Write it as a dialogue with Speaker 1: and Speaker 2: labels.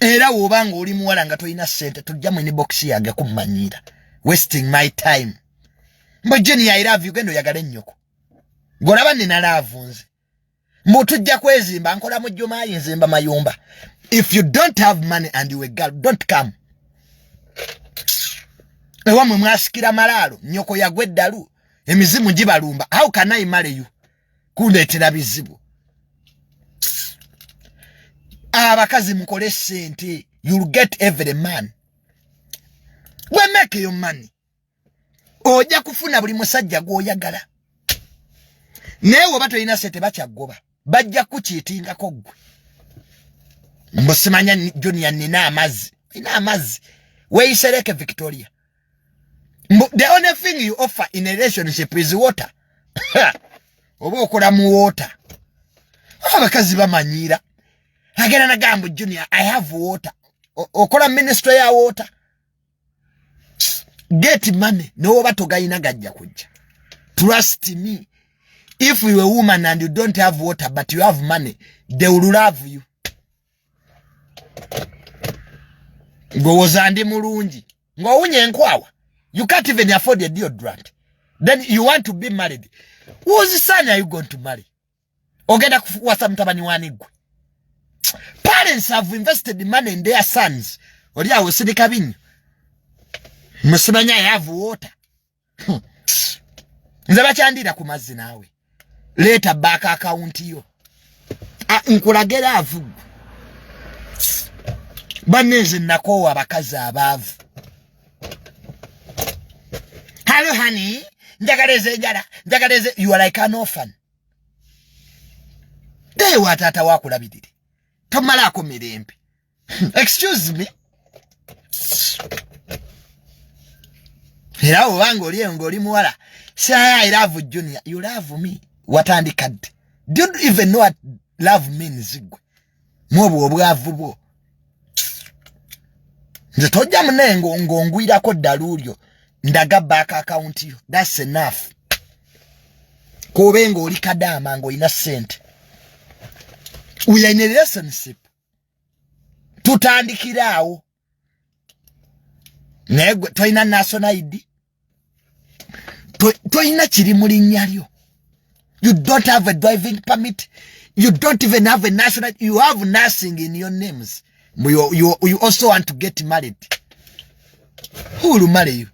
Speaker 1: Era wobanga oli muwala nga toyina sente tujja mu inbox yange kummanyira. Wasting my time. Mbojeni I love you gendo yagala nnyoko. Golaba nina love nze. Mutujja kwezimba nkola mu Jumaa nzimba mayumba. If you don't have money and you a girl, don't come. Ewa mwasikira malalo, nyoko yagweddalu, emizimu gibalumba. How can I marry you? Kundeetera bizibu. Abakazi mukole sente, you'll get every man. We make your money. Oja kufuna buli musajja gwoyagala. Newo bato ina sente bakyagoba. Bajja kukiitingako gwe. Musimanya Junior nina amazi. Ina amazi. Weisereke Victoria. The only thing you offer in a relationship is water. Oba okola mu water. Abakazi bamanyira. Agenda na gambo Junior, I have water. Okola ministry ya water. Get money. No bato gayina gajja kujja. Trust me. If you are a woman and you don't have water but you have money, they will love you. Go zandi mulungi. Ngo unye nkwawa. You can't even afford a deodorant. Then you want to be married. Whose son are you going to marry? Ogenda kufuwa mtabani wanigwe. Parents have invested money in their sons. Olia usindika binyo. Musimanya I have water. Nzaba chandira kumazi nawe. Later back account yo. Nkulagera avugu. Baneze nakowa bakazi abavu. Hello honey. Njagaleze njala. Njagaleze. You are like an orphan. They watata wakulabidire. Tomala ako mirembe. Excuse me. Era wango oli ngoli muwala. Say I love Junior. You love me. Watandikadde. Do you even know what love means? Mwobo obwavu bwo. Nze tojja munengo ngongwirako ddalulyo. Ndaga back account yo. That's enough. Kobengo oli kadama ngo ina sente. We are in a relationship. Tutandikirawo. Negwe toina national ID. Toina chiri muri nyalyo. You don't have a driving permit. You don't even have a national. You have nothing in your names. You also want to get married. Who will marry you?